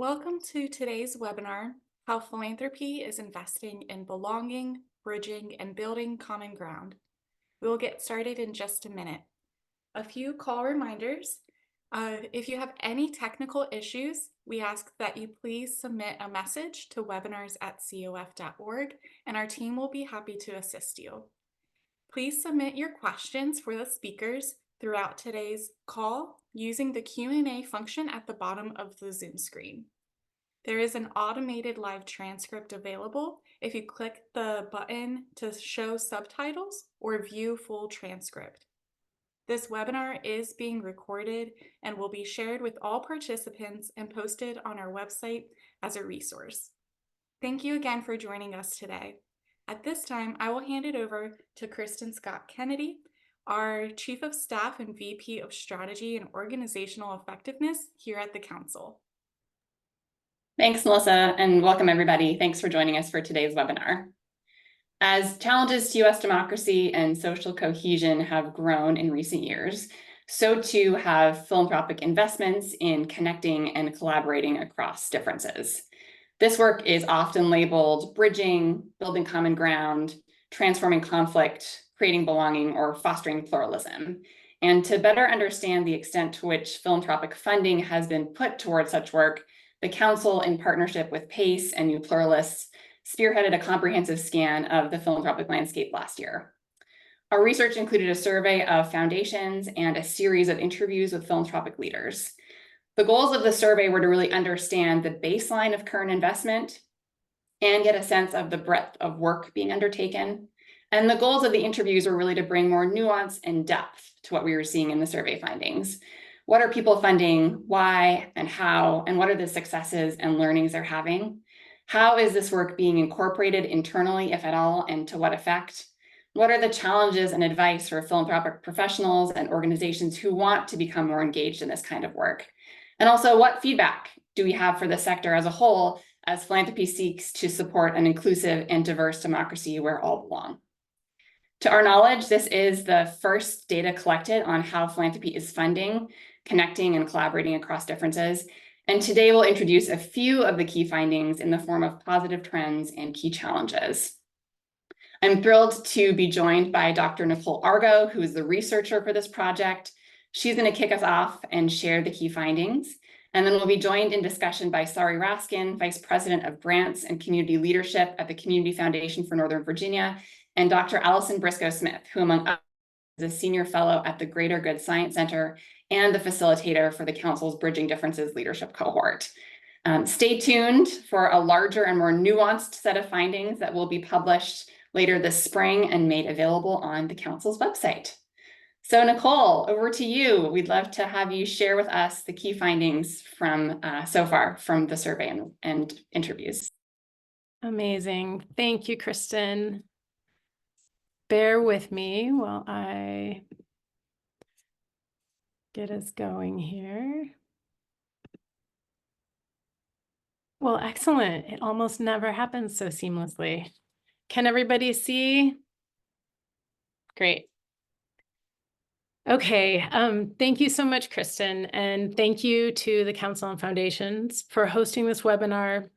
Welcome to today's webinar, How Philanthropy is Investing in Belonging, Bridging, and Building Common Ground. We will get started in just a minute. A few call reminders. If you have any technical issues, we ask that you please submit a message to webinars@cof.org, and our team will be happy to assist you. Please submit your questions for the speakers throughout today's call using the Q&A function at the bottom of the Zoom screen. There is an automated live transcript available if you click the button to show subtitles or view full transcript. This webinar is being recorded and will be shared with all participants and posted on our website as a resource. Thank you again for joining us today. At this time, I will hand it over to Kristen Scott Kennedy, our Chief of Staff and VP of Strategy and Organizational Effectiveness here at the Council. Thanks, Melissa, and welcome everybody. Thanks for joining us for today's webinar. As challenges to U.S. democracy and social cohesion have grown in recent years, so too have philanthropic investments in connecting and collaborating across differences. This work is often labeled bridging, building common ground, transforming conflict, creating belonging, or fostering pluralism. And to better understand the extent to which philanthropic funding has been put towards such work, the Council, in partnership with PACE and New Pluralists, spearheaded a comprehensive scan of the philanthropic landscape last year. Our research included a survey of foundations and a series of interviews with philanthropic leaders. The goals of the survey were to really understand the baseline of current investment and get a sense of the breadth of work being undertaken. And the goals of the interviews were really to bring more nuance and depth to what we were seeing in the survey findings. What are people funding, why and how, and what are the successes and learnings they're having? How is this work being incorporated internally, if at all, and to what effect? What are the challenges and advice for philanthropic professionals and organizations who want to become more engaged in this kind of work? And also, what feedback do we have for the sector as a whole as philanthropy seeks to support an inclusive and diverse democracy where all belong? To our knowledge, this is the first data collected on how philanthropy is funding, connecting, and collaborating across differences. And today we'll introduce a few of the key findings in the form of positive trends and key challenges. I'm thrilled to be joined by Dr. Nicole Argo, who is the researcher for this project. She's going to kick us off and share the key findings. And then we'll be joined in discussion by Sari Raskin, Vice President of Grants and Community Leadership at the Community Foundation for Northern Virginia, and Dr. Allison Briscoe-Smith, who among others is a Senior Fellow at the Greater Good Science Center and the facilitator for the Council's Bridging Differences Leadership Cohort. Stay tuned for a larger and more nuanced set of findings that will be published later this spring and made available on the Council's website. So Nicole, over to you. We'd love to have you share with us the key findings from so far from the survey and interviews. Amazing. Thank you, Kristen. Bear with me while I get us going here. Well, excellent. It almost never happens so seamlessly. Can everybody see? Great. Okay, thank you so much, Kristen, and thank you to the Council and Foundations for hosting this webinar,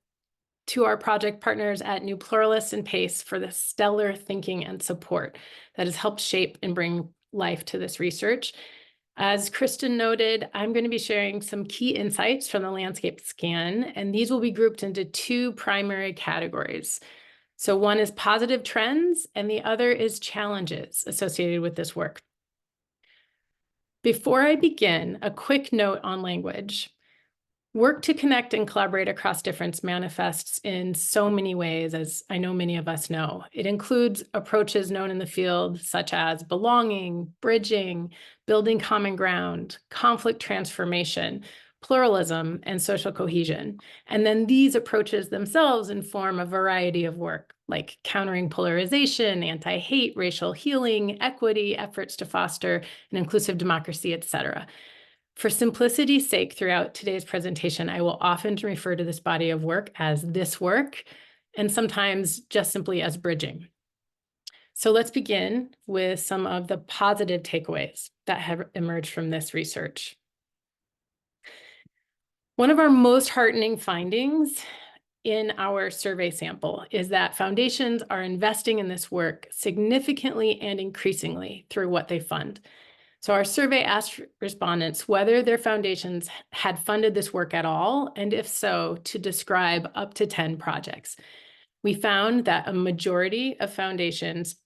to our project partners at New Pluralists and PACE for the stellar thinking and support that has helped shape and bring life to this research. As Kristen noted, I'm going to be sharing some key insights from the landscape scan, and these will be grouped into two primary categories. So one is positive trends, and the other is challenges associated with this work. Before I begin, a quick note on language. Work to connect and collaborate across difference manifests in so many ways, as I know many of us know. It includes approaches known in the field such as belonging, bridging, building common ground, conflict transformation, pluralism, and social cohesion. And then these approaches themselves inform a variety of work, like countering polarization, anti-hate, racial healing, equity, efforts to foster an inclusive democracy, etc. For simplicity's sake, throughout today's presentation, I will often refer to this body of work as this work, and sometimes just simply as bridging. So let's begin with some of the positive takeaways that have emerged from this research. One of our most heartening findings in our survey sample is that foundations are investing in this work significantly and increasingly through what they fund. So our survey asked respondents whether their foundations had funded this work at all, and if so, to describe up to 10 projects. We found that a majority of foundations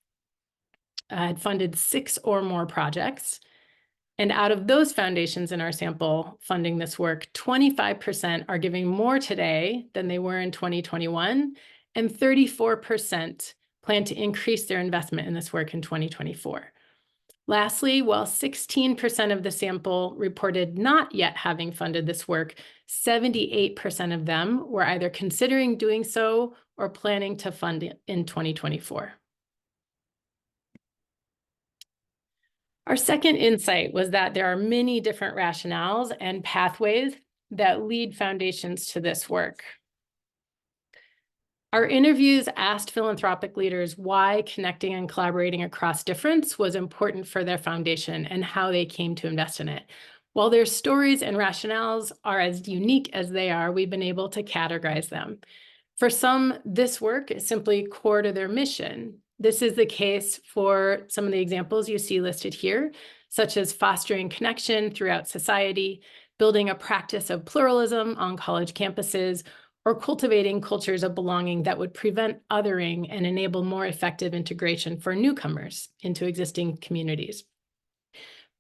had funded 6 or more projects. And out of those foundations in our sample funding this work, 25% are giving more today than they were in 2021, and 34% plan to increase their investment in this work in 2024. Lastly, while 16% of the sample reported not yet having funded this work, 78% of them were either considering doing so or planning to fund it in 2024. Our second insight was that there are many different rationales and pathways that lead foundations to this work. Our interviews asked philanthropic leaders why connecting and collaborating across difference was important for their foundation and how they came to invest in it. While their stories and rationales are as unique as they are, we've been able to categorize them. For some, this work is simply core to their mission. This is the case for some of the examples you see listed here, such as fostering connection throughout society, building a practice of pluralism on college campuses, or cultivating cultures of belonging that would prevent othering and enable more effective integration for newcomers into existing communities.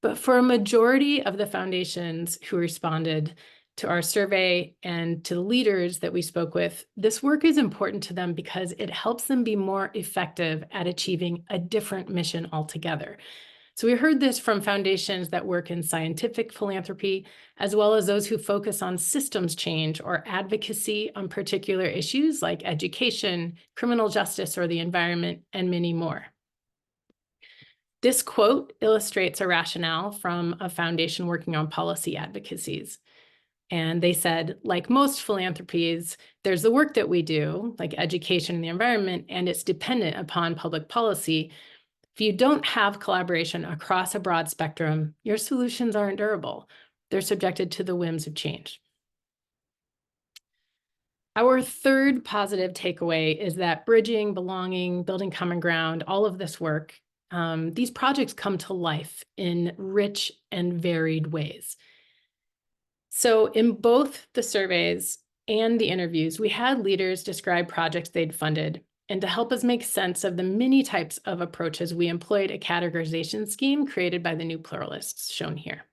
But for a majority of the foundations who responded to our survey and to the leaders that we spoke with, this work is important to them because it helps them be more effective at achieving a different mission altogether. So we heard this from foundations that work in scientific philanthropy, as well as those who focus on systems change or advocacy on particular issues like education, criminal justice, or the environment, and many more. This quote illustrates a rationale from a foundation working on policy advocacies. And they said, like most philanthropies, there's the work that we do, like education and the environment, and it's dependent upon public policy. If you don't have collaboration across a broad spectrum, your solutions aren't durable. They're subjected to the whims of change. Our third positive takeaway is that bridging, belonging, building common ground, all of this work, these projects come to life in rich and varied ways. So in both the surveys and the interviews, we had leaders describe projects they'd funded. And to help us make sense of the many types of approaches, we employed a categorization scheme created by the new Pluralists, shown here.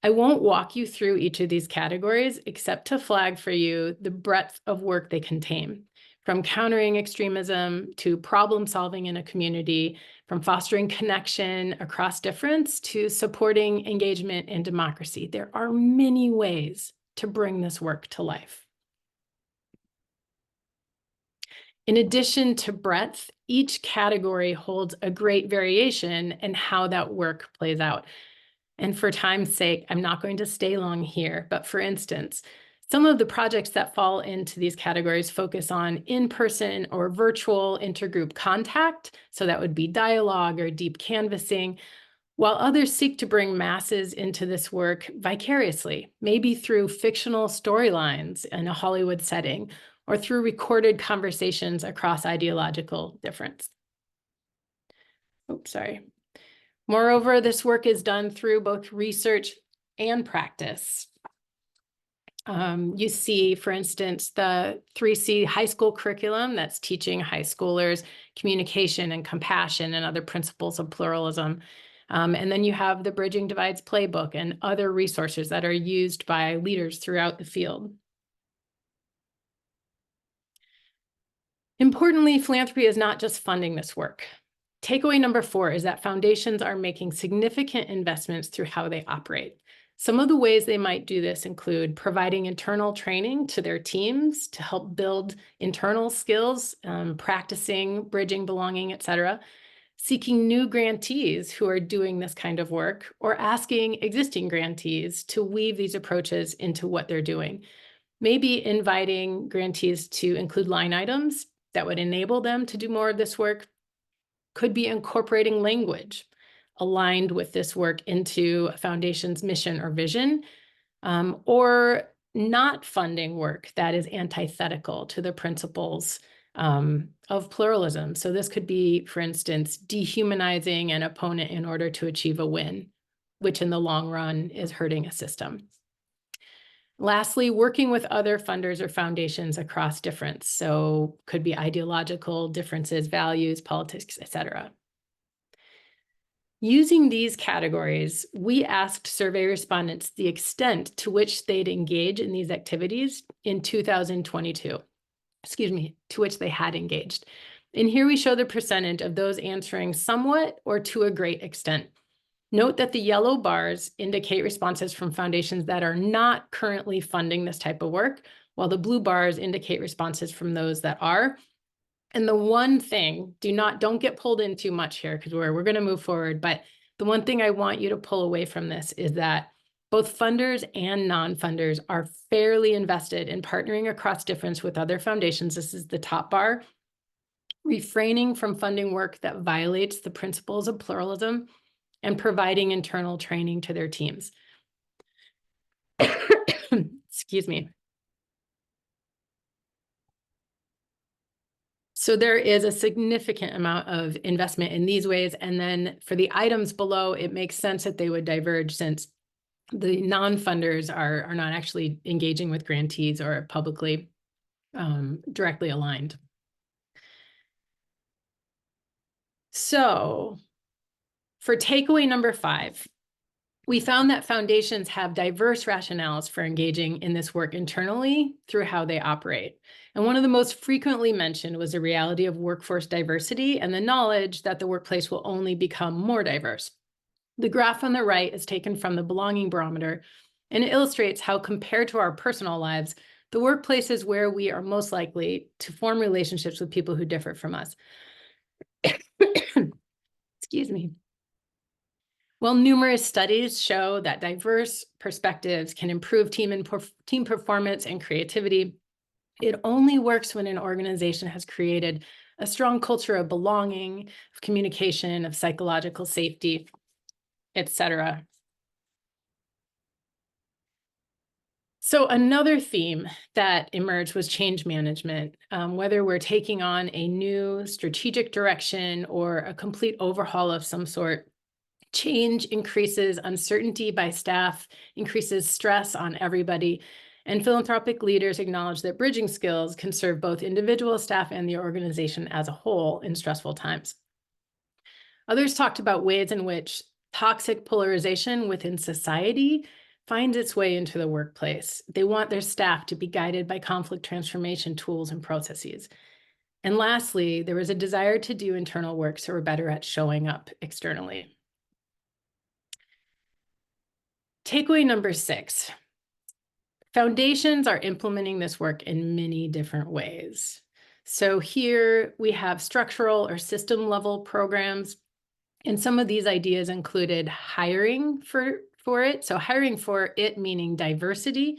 I won't walk you through each of these categories, except to flag for you the breadth of work they contain, from countering extremism to problem solving in a community, from fostering connection across difference to supporting engagement and democracy. There are many ways to bring this work to life. In addition to breadth, each category holds a great variation in how that work plays out. And for time's sake, I'm not going to stay long here, but for instance, some of the projects that fall into these categories focus on in-person or virtual intergroup contact, so that would be dialogue or deep canvassing, while others seek to bring masses into this work vicariously, maybe through fictional storylines in a Hollywood setting, or through recorded conversations across ideological difference. Oops, sorry. Moreover, this work is done through both research and practice. You see, for instance, the 3C high school curriculum that's teaching high schoolers communication and compassion and other principles of pluralism. And then you have the Bridging Divides playbook and other resources that are used by leaders throughout the field. Importantly, philanthropy is not just funding this work. Takeaway number 4 is that foundations are making significant investments through how they operate. Some of the ways they might do this include providing internal training to their teams to help build internal skills, practicing, bridging, belonging, etc., seeking new grantees who are doing this kind of work, or asking existing grantees to weave these approaches into what they're doing. Maybe inviting grantees to include line items that would enable them to do more of this work. Could be incorporating language aligned with this work into a foundation's mission or vision, or not funding work that is antithetical to the principles of pluralism. So this could be, for instance, dehumanizing an opponent in order to achieve a win, which in the long run is hurting a system. Lastly, working with other funders or foundations across difference. So could be ideological differences, values, politics, etc. Using these categories, we asked survey respondents the extent to which they'd engage in these activities in 2022. To which they had engaged. And here we show the percentage of those answering somewhat or to a great extent. Note that the yellow bars indicate responses from foundations that are not currently funding this type of work, while the blue bars indicate responses from those that are. And the one thing, don't get pulled in too much here because we're going to move forward. But the one thing I want you to pull away from this is that both funders and non-funders are fairly invested in partnering across difference with other foundations. This is the top bar. Refraining from funding work that violates the principles of pluralism and providing internal training to their teams. Excuse me. So there is a significant amount of investment in these ways. And then for the items below, it makes sense that they would diverge since the non-funders are not actually engaging with grantees or publicly directly aligned. So for takeaway number 5, we found that foundations have diverse rationales for engaging in this work internally through how they operate. And one of the most frequently mentioned was the reality of workforce diversity and the knowledge that the workplace will only become more diverse. The graph on the right is taken from the Belonging Barometer, and it illustrates how, compared to our personal lives, the workplace is where we are most likely to form relationships with people who differ from us. Excuse me. Well, numerous studies show that diverse perspectives can improve team performance and creativity. It only works when an organization has created a strong culture of belonging, of communication, of psychological safety, etc. So another theme that emerged was change management. Whether we're taking on a new strategic direction or a complete overhaul of some sort, change increases uncertainty by staff, increases stress on everybody, and philanthropic leaders acknowledge that bridging skills can serve both individual staff and the organization as a whole in stressful times. Others talked about ways in which toxic polarization within society finds its way into the workplace. They want their staff to be guided by conflict transformation tools and processes. And lastly, there was a desire to do internal work so we're better at showing up externally. Takeaway number 6. Foundations are implementing this work in many different ways. So here we have structural or system level programs. And some of these ideas included hiring for it. So hiring for it meaning diversity,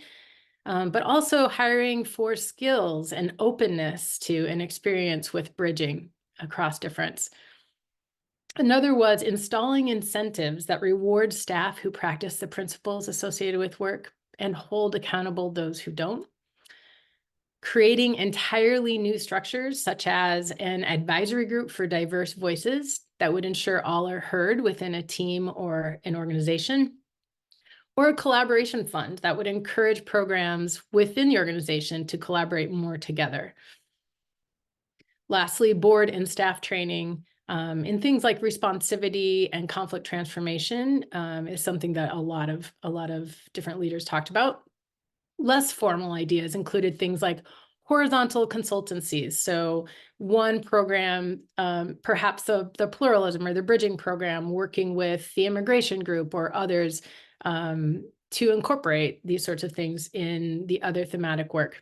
but also hiring for skills and openness to an experience with bridging across difference. Another was installing incentives that reward staff who practice the principles associated with work and hold accountable those who don't. Creating entirely new structures, such as an advisory group for diverse voices that would ensure all are heard within a team or an organization. Or a collaboration fund that would encourage programs within the organization to collaborate more together. Lastly, board and staff training in things like responsivity and conflict transformation is something that a lot of different leaders talked about. Less formal ideas included things like horizontal consultancies. So one program, perhaps the pluralism or the bridging program, working with the immigration group or others to incorporate these sorts of things in the other thematic work.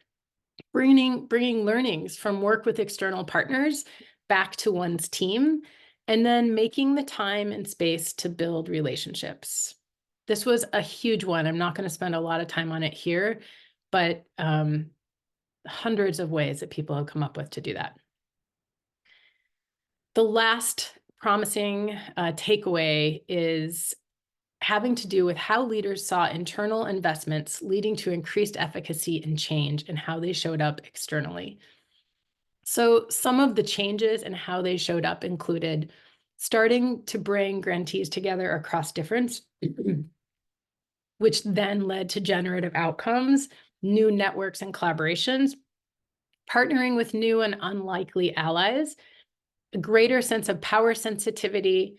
Bringing learnings from work with external partners back to one's team, and then making the time and space to build relationships. This was a huge one. I'm not going to spend a lot of time on it here, but hundreds of ways that people have come up with to do that. The last promising takeaway is having to do with how leaders saw internal investments leading to increased efficacy and change and how they showed up externally. So some of the changes and how they showed up included starting to bring grantees together across difference, which then led to generative outcomes, new networks and collaborations, partnering with new and unlikely allies, a greater sense of power sensitivity,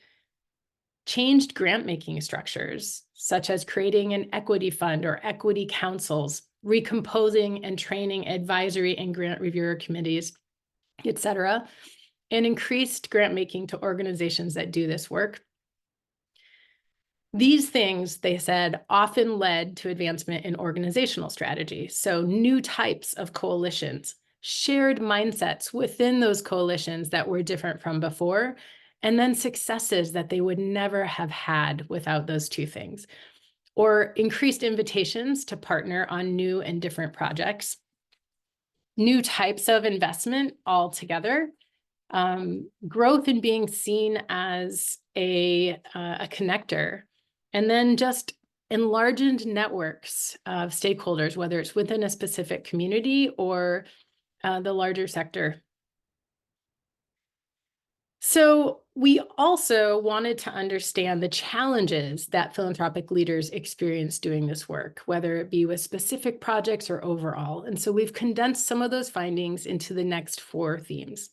changed grant-making structures, such as creating an equity fund or equity councils, recomposing and training advisory and grant reviewer committees, et cetera, and increased grant-making to organizations that do this work. These things, they said, often led to advancement in organizational strategy. So new types of coalitions, shared mindsets within those coalitions that were different from before, and then successes that they would never have had without those two things, or increased invitations to partner on new and different projects, new types of investment altogether, growth in being seen as a connector, and then just enlarged networks of stakeholders, whether it's within a specific community or the larger sector. So we also wanted to understand the challenges that philanthropic leaders experience doing this work, whether it be with specific projects or overall. And so we've condensed some of those findings into the next 4 themes.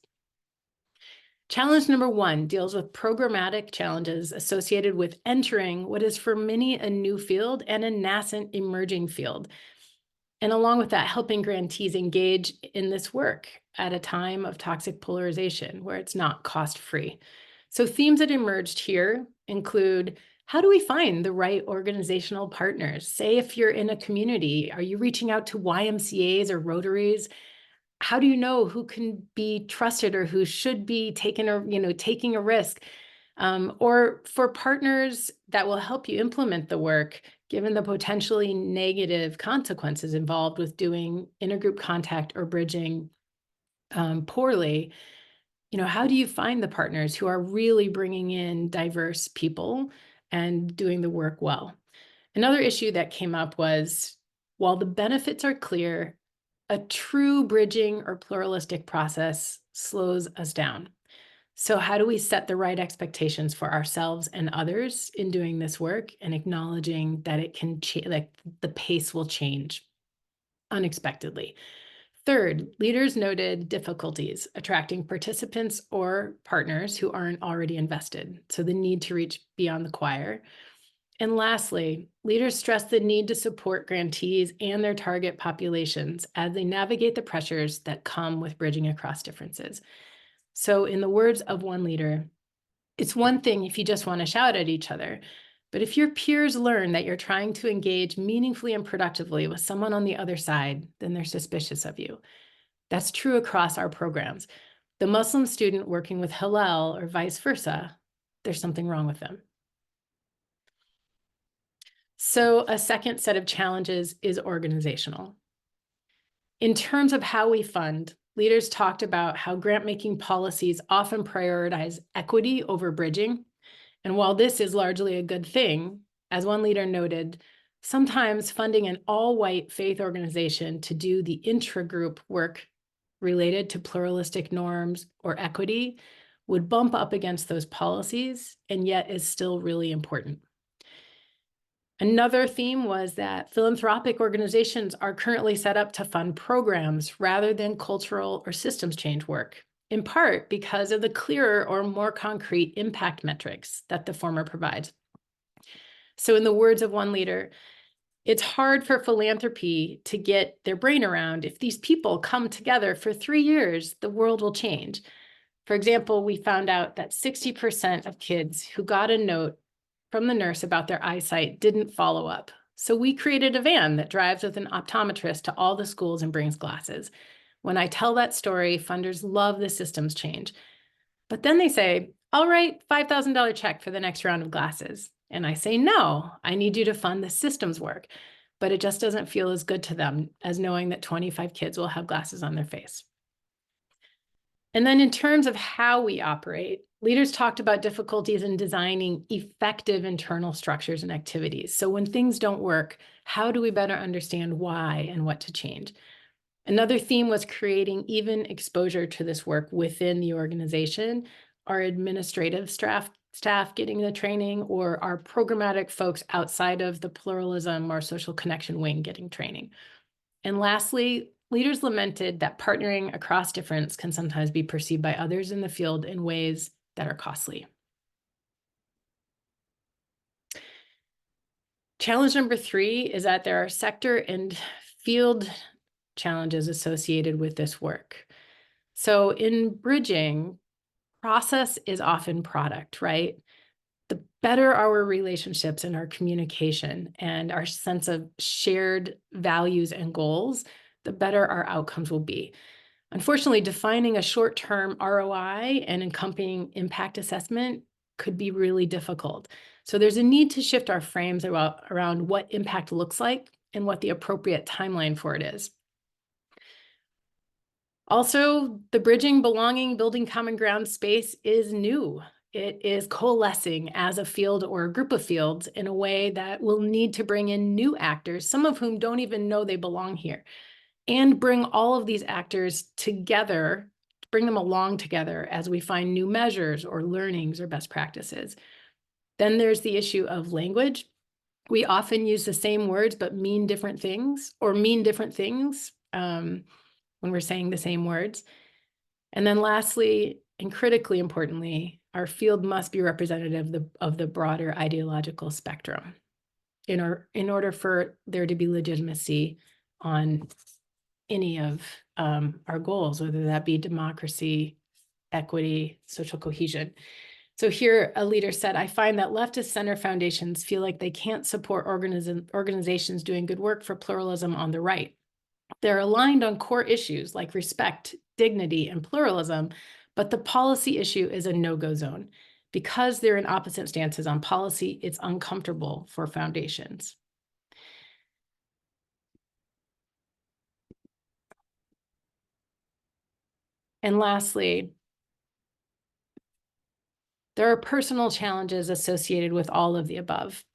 Challenge number 1 deals with programmatic challenges associated with entering what is for many a new field and a nascent emerging field. And along with that, helping grantees engage in this work at a time of toxic polarization where it's not cost-free. So themes that emerged here include, how do we find the right organizational partners? Say if you're in a community, are you reaching out to YMCAs or Rotaries? How do you know who can be trusted or who should be taking a risk? Or for partners that will help you implement the work, given the potentially negative consequences involved with doing intergroup contact or bridging poorly, how do you find the partners who are really bringing in diverse people and doing the work well? Another issue that came up was, while the benefits are clear, a true bridging or pluralistic process slows us down. So how do we set the right expectations for ourselves and others in doing this work and acknowledging that it can like the pace will change unexpectedly? Third, leaders noted difficulties attracting participants or partners who aren't already invested, so the need to reach beyond the choir. And lastly, leaders stressed the need to support grantees and their target populations as they navigate the pressures that come with bridging across differences. So in the words of one leader, it's one thing if you just want to shout at each other, but if your peers learn that you're trying to engage meaningfully and productively with someone on the other side, then they're suspicious of you. That's true across our programs. The Muslim student working with Hillel or vice versa, there's something wrong with them. So a second set of challenges is organizational. In terms of how we fund, leaders talked about how grant-making policies often prioritize equity over bridging. And while this is largely a good thing, as one leader noted, sometimes funding an all-white faith organization to do the intra-group work related to pluralistic norms or equity would bump up against those policies, and yet is still really important. Another theme was that philanthropic organizations are currently set up to fund programs rather than cultural or systems change work, in part because of the clearer or more concrete impact metrics that the former provides. So in the words of one leader, it's hard for philanthropy to get their brain around. If these people come together for 3 years, the world will change. For example, we found out that 60% of kids who got a note from the nurse about their eyesight didn't follow up. So we created a van that drives with an optometrist to all the schools and brings glasses. When I tell that story, funders love the systems change. But then they say, I'll write $5,000 check for the next round of glasses. And I say, no, I need you to fund the systems work. But it just doesn't feel as good to them as knowing that 25 kids will have glasses on their face. And then in terms of how we operate, Leaders talked about difficulties in designing effective internal structures and activities. So when things don't work, how do we better understand why and what to change? Another theme was creating even exposure to this work within the organization, our administrative staff getting the training, or our programmatic folks outside of the pluralism or social connection wing getting training. And lastly, leaders lamented that partnering across difference can sometimes be perceived by others in the field in ways that are costly. Challenge number 3 is that there are sector and field challenges associated with this work. So in bridging, process is often product, right? The better our relationships and our communication and our sense of shared values and goals, the better our outcomes will be. Unfortunately, defining a short-term ROI and accompanying impact assessment could be really difficult. So there's a need to shift our frames around what impact looks like and what the appropriate timeline for it is. Also, the bridging, belonging, building common ground space is new. It is coalescing as a field or a group of fields in a way that will need to bring in new actors, some of whom don't even know they belong here, and bring all of these actors together, bring them along together as we find new measures or learnings or best practices. Then there's the issue of language. We often use the same words, but mean different things, or mean different things when we're saying the same words. And then lastly, and critically importantly, our field must be representative of the broader ideological spectrum in order for there to be legitimacy on any of our goals, whether that be democracy, equity, social cohesion. So here a leader said, I find that leftist center foundations feel like they can't support organizations doing good work for pluralism on the right. They're aligned on core issues like respect, dignity, and pluralism, but the policy issue is a no-go zone. Because they're in opposite stances on policy, it's uncomfortable for foundations. And lastly, there are personal challenges associated with all of the above,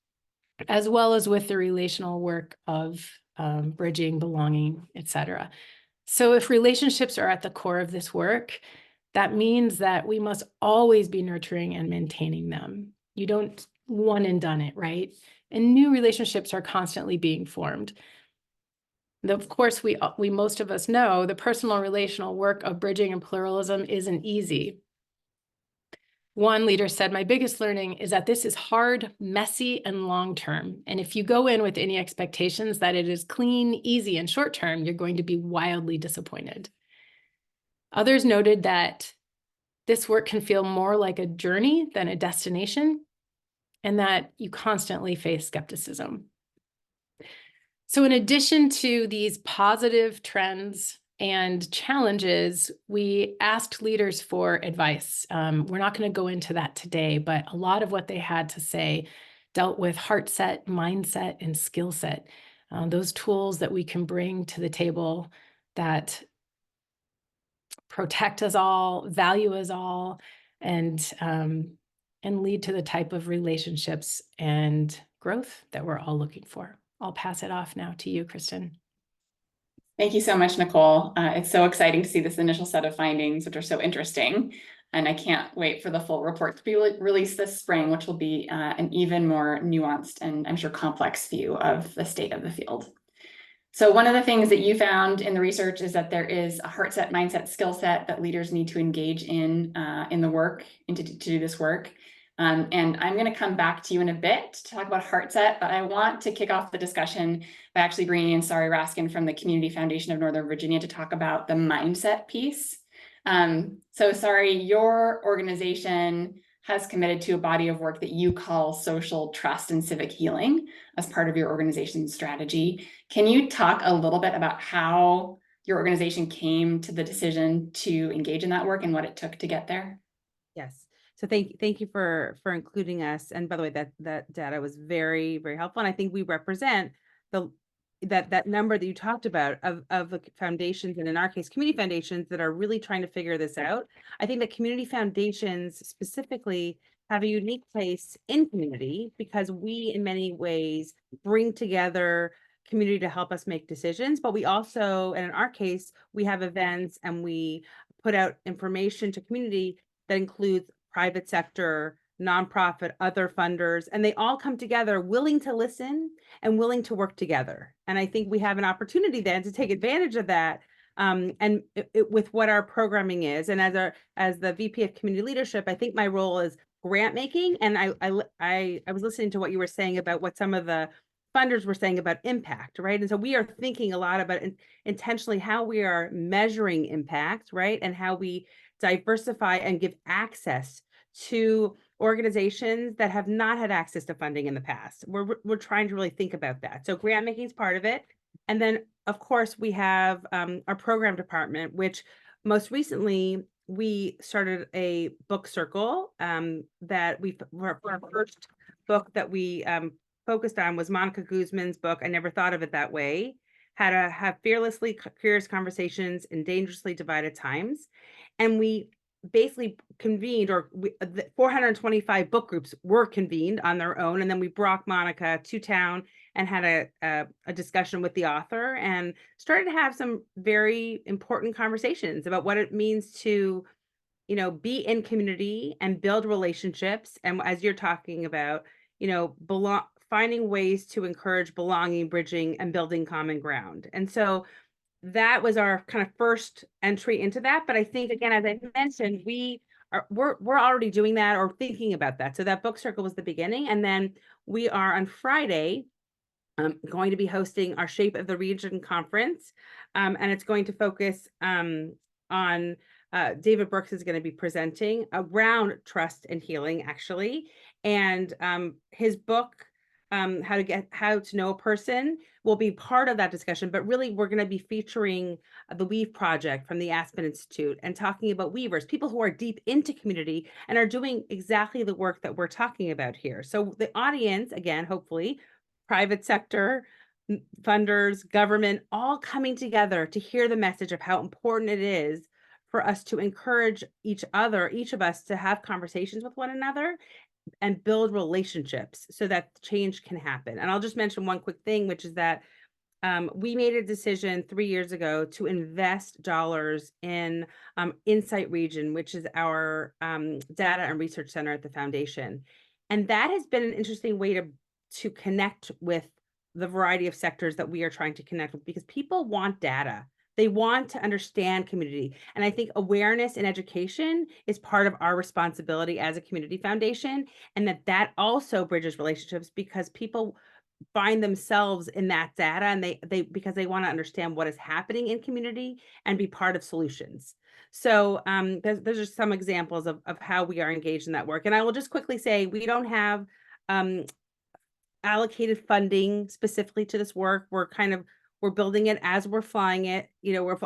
as well as with the relational work of bridging, belonging, etc. So if relationships are at the core of this work, that means that we must always be nurturing and maintaining them. You don't one and done it, right? And new relationships are constantly being formed. Of course, we most of us know the personal relational work of bridging and pluralism isn't easy. One leader said, my biggest learning is that this is hard, messy, and long-term. And if you go in with any expectations that it is clean, easy, and short-term, you're going to be wildly disappointed. Others noted that this work can feel more like a journey than a destination, and that you constantly face skepticism. So in addition to these positive trends and challenges, we asked leaders for advice. We're not going to go into that today, but a lot of what they had to say dealt with heartset, mindset, and skill set. Those tools that we can bring to the table that protect us all, value us all, and lead to the type of relationships and growth that we're all looking for. I'll pass it off now to you, Kristen. Thank you so much, Nicole. It's so exciting to see this initial set of findings, which are so interesting. And I can't wait for the full report to be released this spring, which will be an even more nuanced and I'm sure complex view of the state of the field. So one of the things that you found in the research is that there is a heartset, mindset, skill set that leaders need to engage in the work, to do this work. And I'm going to come back to you in a bit to talk about Heartset, but I want to kick off the discussion by actually bringing in Sari Raskin from the Community Foundation of Northern Virginia to talk about the mindset piece. So Sari, your organization has committed to a body of work that you call social trust and civic healing as part of your organization's strategy. Can you talk a little bit about how your organization came to the decision to engage in that work and what it took to get there? Yes. So thank you for including us. And by the way, that data was very, very helpful. And I think we represent the that number that you talked about of the foundations, and in our case, community foundations that are really trying to figure this out. I think that community foundations specifically have a unique place in community because we, in many ways, bring together community to help us make decisions. But we also, and in our case, we have events and we put out information to community that includes private sector, nonprofit, other funders, and they all come together willing to listen and willing to work together. And I think we have an opportunity then to take advantage of that. And with what our programming is, and as the VP of Community Leadership, I think my role is grant making. And I was listening to what you were saying about what some of the funders were saying about impact, right? And so we are thinking a lot about intentionally how we are measuring impact, right? And how we diversify and give access to organizations that have not had access to funding in the past. We're trying to really think about that. So grant making is part of it. And then of course we have our program department, which most recently we started a book circle that our first book that we focused on was Monica Guzman's book, I Never Thought of It That Way, How to Have Fearlessly Curious Conversations in Dangerously Divided Times. And we basically convened, or 425 book groups were convened on their own. And then we brought Monica to town and had a discussion with the author and started to have some very important conversations about what it means to, be in community and build relationships. And as you're talking about, finding ways to encourage belonging, bridging, and building common ground. And so that was our kind of first entry into that. But I think, again, as I mentioned, we're already doing that or thinking about that. So that book circle was the beginning. And then we are on Friday going to be hosting our Shape of the Region conference. And it's going to focus on David Brooks is going to be presenting around trust and healing, actually. And his book, How to Know a Person, will be part of that discussion. But really, we're going to be featuring the Weave Project from the Aspen Institute and talking about weavers, people who are deep into community and are doing exactly the work that we're talking about here. So the audience, again, hopefully, private sector, funders, government, all coming together to hear the message of how important it is for us to encourage each of us to have conversations with one another and build relationships so that change can happen. And I'll just mention one quick thing, which is that we made a decision 3 years ago to invest dollars in Insight Region, which is our data and research center at the foundation. And that has been an interesting way to connect with the variety of sectors that we are trying to connect with, because people want data. They want to understand community. And I think awareness and education is part of our responsibility as a community foundation, and that also bridges relationships because people find themselves in that data, and because they want to understand what is happening in community and be part of solutions. So there's just some examples of how we are engaged in that work. And I will just quickly say, we don't have allocated funding specifically to this work. We're building it as we're flying it. We're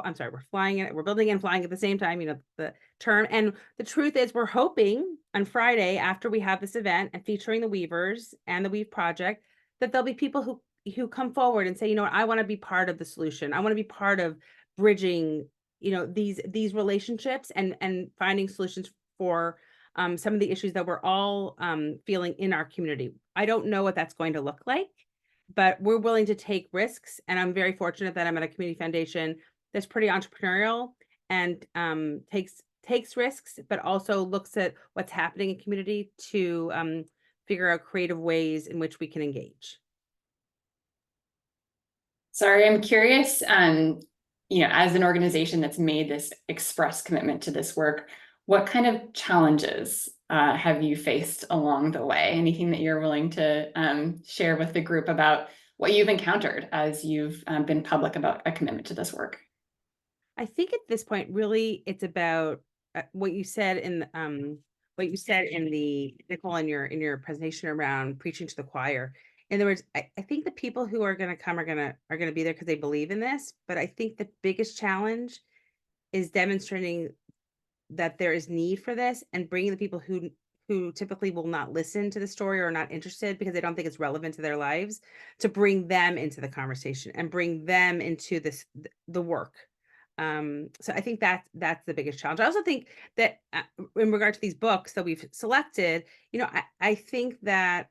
flying it, we're building and flying at the same time, the term. And the truth is, we're hoping on Friday, after we have this event and featuring the weavers and the Weave Project, that there'll be people who come forward and say, I want to be part of the solution. I want to be part of bridging, these relationships and finding solutions for some of the issues that we're all feeling in our community. I don't know what that's going to look like, but we're willing to take risks. And I'm very fortunate that I'm at a community foundation that's pretty entrepreneurial and takes risks, but also looks at what's happening in community to figure out creative ways in which we can engage. Sorry, I'm curious, as an organization that's made this express commitment to this work, what kind of challenges have you faced along the way? Anything that you're willing to share with the group about what you've encountered as you've been public about a commitment to this work? I think at this point, really, it's about what you said in the Nicole, in your presentation around preaching to the choir. In other words, I think the people who are going to come are going to be there because they believe in this. But I think the biggest challenge is demonstrating that there is need for this and bringing the people who who typically will not listen to the story or are not interested because they don't think it's relevant to their lives, to bring them into the conversation and bring them into the work. So I think that's the biggest challenge. I also think that in regard to these books that we've selected, I think that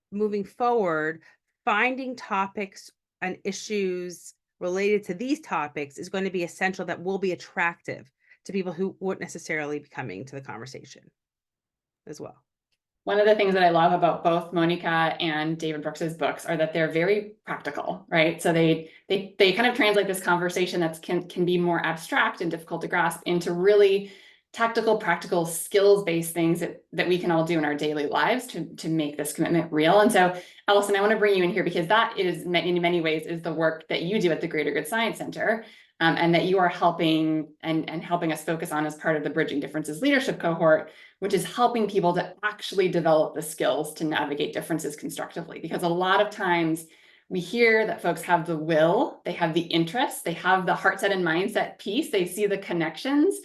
moving forward, finding topics and issues related to these topics is going to be essential, that will be attractive to people who wouldn't necessarily be coming to the conversation as well. One of the things that I love about both Monica and David Brooks's books are that they're very practical, right? So they kind of translate this conversation that can be more abstract and difficult to grasp into really tactical, practical, skills-based things that we can all do in our daily lives to make this commitment real. And so, Allison, I want to bring you in here because that is, in many ways, is the work that you do at the Greater Good Science Center, and that you are helping and helping us focus on as part of the Bridging Differences leadership cohort, which is helping people to actually develop the skills to navigate differences constructively. Because a lot of times we hear that folks have the will, they have the interest, they have the heartset and mindset piece, they see the connections,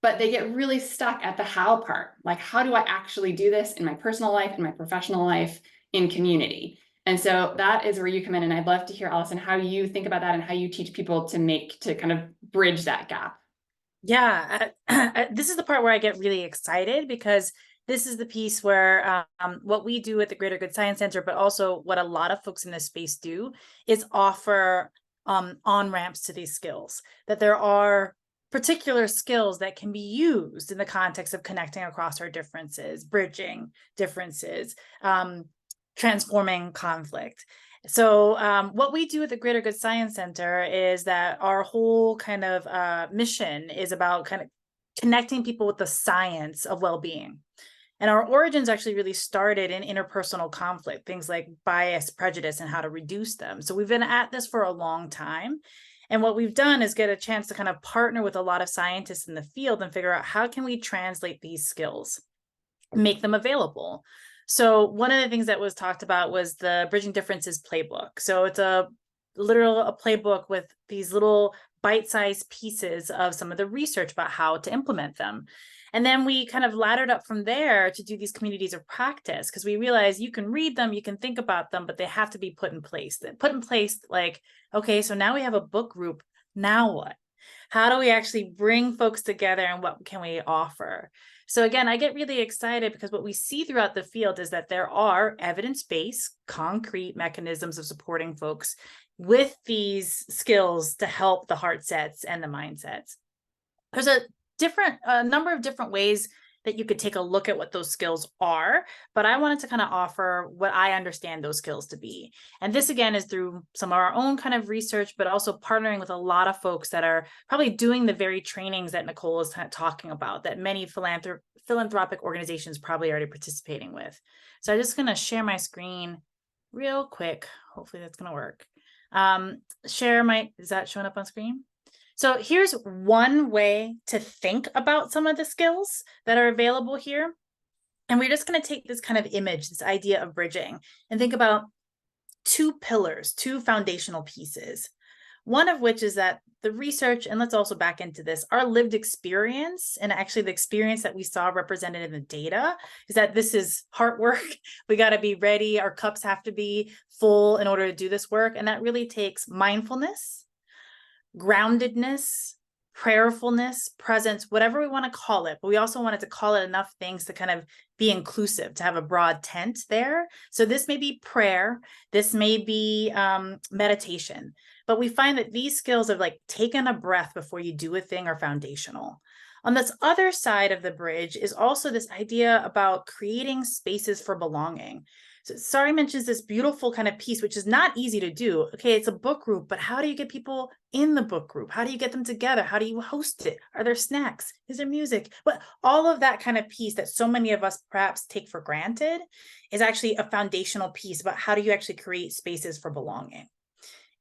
but they get really stuck at the how part. Like, how do I actually do this in my personal life, in my professional life, in community? And so that is where you come in. And I'd love to hear, Allison, how you think about that and how you teach people to kind of bridge that gap. Yeah, this is the part where I get really excited, because this is the piece where what we do at the Greater Good Science Center, but also what a lot of folks in this space do, is offer on-ramps to these skills, that there are particular skills that can be used in the context of connecting across our differences, bridging differences, transforming conflict. So what we do at the Greater Good Science Center is that our whole kind of mission is about kind of connecting people with the science of well-being. And our origins actually really started in interpersonal conflict, things like bias, prejudice, and how to reduce them. So we've been at this for a long time. And what we've done is get a chance to kind of partner with a lot of scientists in the field and figure out how can we translate these skills, make them available. So one of the things that was talked about was the Bridging Differences playbook. So it's a playbook with these little bite-sized pieces of some of the research about how to implement them. And then we kind of laddered up from there to do these communities of practice, because we realized you can read them, you can think about them, but they have to be put in place. Like, okay, so now we have a book group. Now what? How do we actually bring folks together, and what can we offer? So again, I get really excited because what we see throughout the field is that there are evidence-based, concrete mechanisms of supporting folks with these skills to help the heart sets and the mindsets. There's a number of different ways that you could take a look at what those skills are, but I wanted to kind of offer what I understand those skills to be. And this again is through some of our own kind of research, but also partnering with a lot of folks that are probably doing the very trainings that Nicole is kind of talking about, that many philanthropic organizations probably already participating with. So I'm just going to share my screen real quick. Hopefully that's going to work. Is that showing up on screen? So here's one way to think about some of the skills that are available here. And we're just going to take this kind of image, this idea of bridging, and think about two pillars, two foundational pieces. One of which is that the research, and let's also back into this, our lived experience, and actually the experience that we saw represented in the data, is that this is heart work. We got to be ready. Our cups have to be full in order to do this work. And that really takes mindfulness, groundedness, prayerfulness, presence, whatever we want to call it. But we also wanted to call it enough things to kind of be inclusive, to have a broad tent there. So this may be prayer, this may be meditation, but we find that these skills of like taking a breath before you do a thing are foundational. On this other side of the bridge is also this idea about creating spaces for belonging. So Sari mentions this beautiful kind of piece, which is not easy to do. Okay, it's a book group, but how do you get people in the book group? How do you get them together? How do you host it? Are there snacks? Is there music? But all of that kind of piece that so many of us perhaps take for granted is actually a foundational piece about how do you actually create spaces for belonging.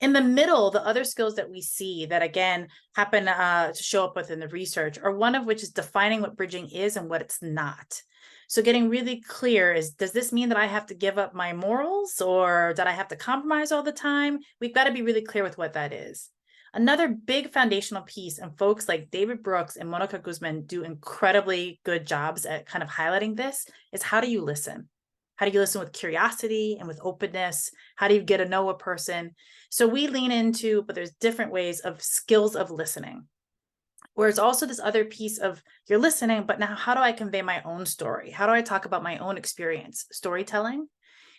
In the middle, the other skills that we see that, again, happen to show up within the research are one of which is defining what bridging is and what it's not. So getting really clear is, does this mean that I have to give up my morals, or that I have to compromise all the time? We've got to be really clear with what that is. Another big foundational piece, and folks like David Brooks and Monica Guzman do incredibly good jobs at kind of highlighting this, is how do you listen? How do you listen with curiosity and with openness? How do you get to know a person? So we lean into, but there's different ways of skills of listening. Whereas also this other piece of you're listening, but now how do I convey my own story? How do I talk about my own experience? Storytelling.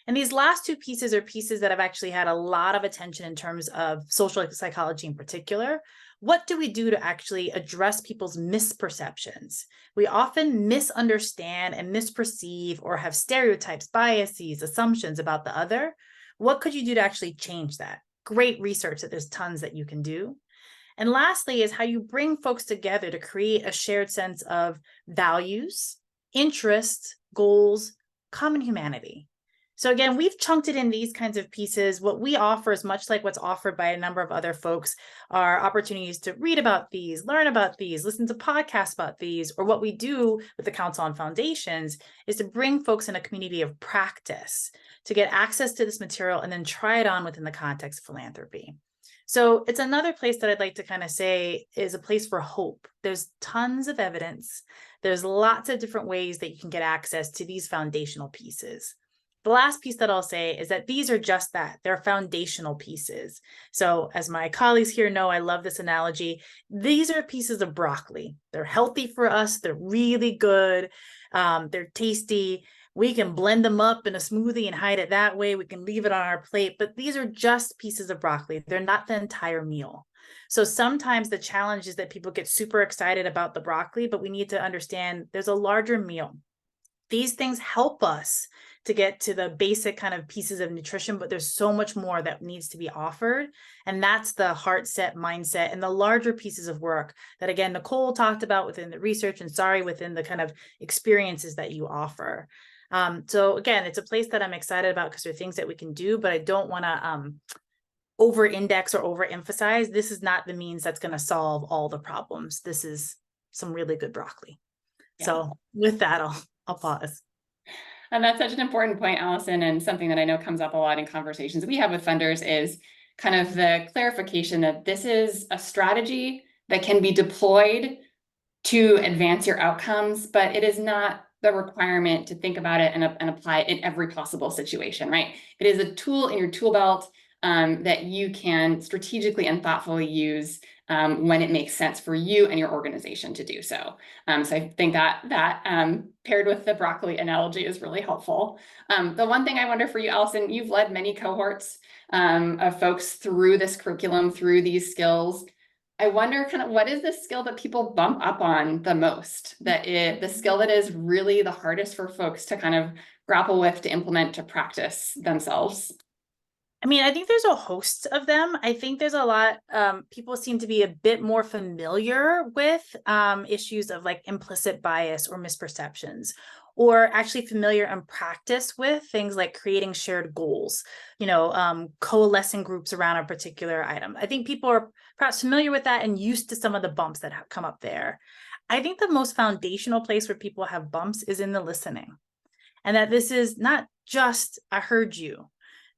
And these last two pieces are pieces that have actually had a lot of attention in terms of social psychology in particular. What do we do to actually address people's misperceptions? We often misunderstand and misperceive or have stereotypes, biases, assumptions about the other. What could you do to actually change that? Great research that there's tons that you can do. And lastly is how you bring folks together to create a shared sense of values, interests, goals, common humanity. So again, we've chunked it in these kinds of pieces. What we offer is much like what's offered by a number of other folks are opportunities to read about these, learn about these, listen to podcasts about these, or what we do with the Council on Foundations is to bring folks in a community of practice to get access to this material and then try it on within the context of philanthropy. So it's another place that I'd like to kind of say is a place for hope. There's tons of evidence. There's lots of different ways that you can get access to these foundational pieces. The last piece that I'll say is that these are just that. They're foundational pieces. So as my colleagues here know, I love this analogy. These are pieces of broccoli. They're healthy for us. They're really good. They're tasty. We can blend them up in a smoothie and hide it that way. We can leave it on our plate, but these are just pieces of broccoli. They're not the entire meal. So sometimes the challenge is that people get super excited about the broccoli, but we need to understand there's a larger meal. These things help us to get to the basic kind of pieces of nutrition, but there's so much more that needs to be offered. And that's the Heartset mindset and the larger pieces of work that, again, Nicole talked about within the research and within the kind of experiences that you offer. So again, it's a place that I'm excited about because there are things that we can do, but I don't want to over-index or overemphasize. This is not the means that's going to solve all the problems. This is some really good broccoli. Yeah. So with that, I'll pause. And that's such an important point, Allison, and something that I know comes up a lot in conversations we have with funders is kind of the clarification that this is a strategy that can be deployed to advance your outcomes, but it is not the requirement to think about it and apply it in every possible situation, right? It is a tool in your tool belt that you can strategically and thoughtfully use when it makes sense for you and your organization to do so. So I think that paired with the broccoli analogy is really helpful. The one thing I wonder for you, Allison, you've led many cohorts of folks through this curriculum, through these skills. I wonder kind of what is the skill that people bump up on the most, the skill that is really the hardest for folks to kind of grapple with, to implement, to practice themselves? I mean, I think there's a host of them. I think there's a lot, people seem to be a bit more familiar with issues of like implicit bias or misperceptions, or actually familiar and practice with things like creating shared goals, coalescing groups around a particular item. I think people are perhaps familiar with that and used to some of the bumps that have come up there. I think the most foundational place where people have bumps is in the listening. And that this is not just, I heard you.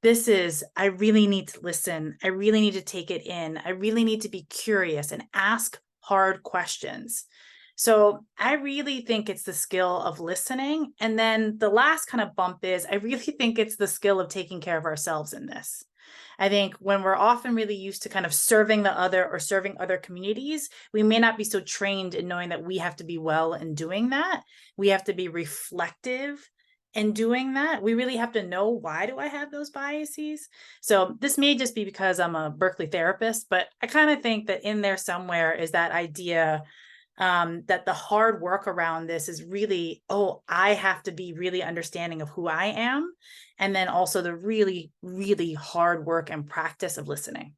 This is, I really need to listen. I really need to take it in. I really need to be curious and ask hard questions. So I really think it's the skill of listening. And then the last kind of bump is, I really think it's the skill of taking care of ourselves in this. I think when we're often really used to kind of serving the other or serving other communities, we may not be so trained in knowing that we have to be well in doing that. We have to be reflective in doing that. We really have to know, why do I have those biases? So this may just be because I'm a Berkeley therapist, but I kind of think that in there somewhere is that idea that the hard work around this is really, I have to be really understanding of who I am. And then also the really, really hard work and practice of listening.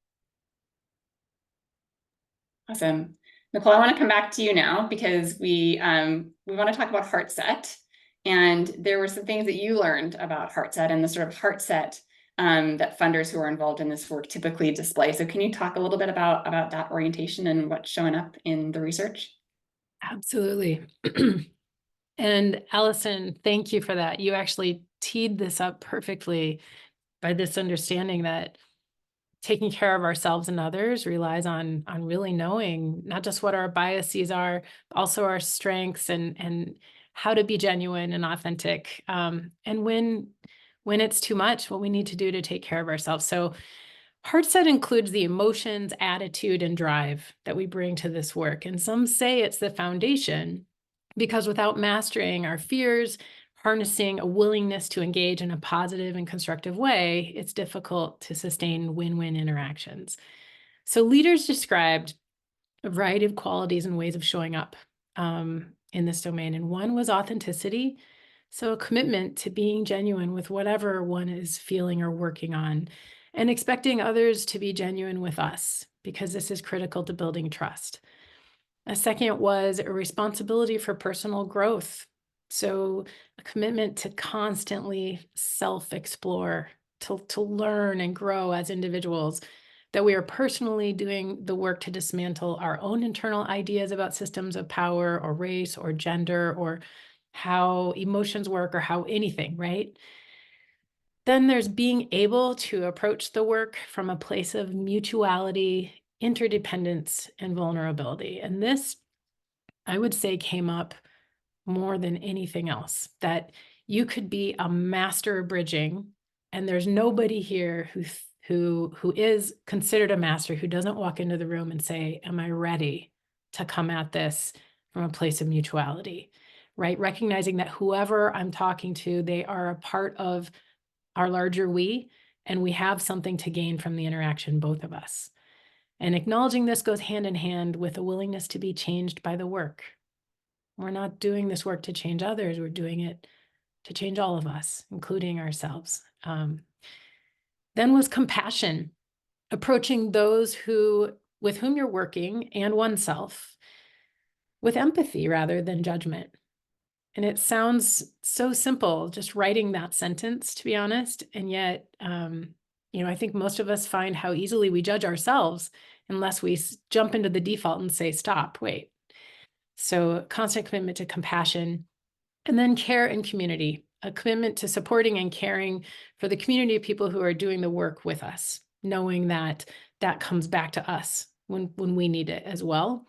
Awesome. Nicole, I want to come back to you now because we want to talk about Heartset. And there were some things that you learned about Heartset and the sort of Heartset that funders who are involved in this work typically display. So can you talk a little bit about that orientation and what's showing up in the research? Absolutely. And Allison, thank you for that. You actually teed this up perfectly by this understanding that taking care of ourselves and others relies on really knowing not just what our biases are, but also our strengths and how to be genuine and authentic. And when it's too much, what we need to do to take care of ourselves. So Heartset includes the emotions, attitude, and drive that we bring to this work. And some say it's the foundation because without mastering our fears, harnessing a willingness to engage in a positive and constructive way, it's difficult to sustain win-win interactions. So leaders described a variety of qualities and ways of showing up in this domain. And one was authenticity. So a commitment to being genuine with whatever one is feeling or working on, and expecting others to be genuine with us, because this is critical to building trust. A second was a responsibility for personal growth. So a commitment to constantly self-explore, to learn and grow as individuals, that we are personally doing the work to dismantle our own internal ideas about systems of power or race or gender or how emotions work or how anything, right? Then there's being able to approach the work from a place of mutuality, interdependence, and vulnerability. And this, I would say, came up more than anything else, that you could be a master of bridging, and there's nobody here who is considered a master who doesn't walk into the room and say, am I ready to come at this from a place of mutuality, right? Recognizing that whoever I'm talking to, they are a part of our larger we, and we have something to gain from the interaction, both of us. And acknowledging this goes hand in hand with a willingness to be changed by the work. We're not doing this work to change others, we're doing it to change all of us, including ourselves. Then was compassion, approaching those with whom you're working and oneself with empathy rather than judgment. And it sounds so simple, just writing that sentence, to be honest. And yet, I think most of us find how easily we judge ourselves unless we jump into the default and say, stop, wait. So constant commitment to compassion, and then care and community, a commitment to supporting and caring for the community of people who are doing the work with us, knowing that that comes back to us when we need it as well.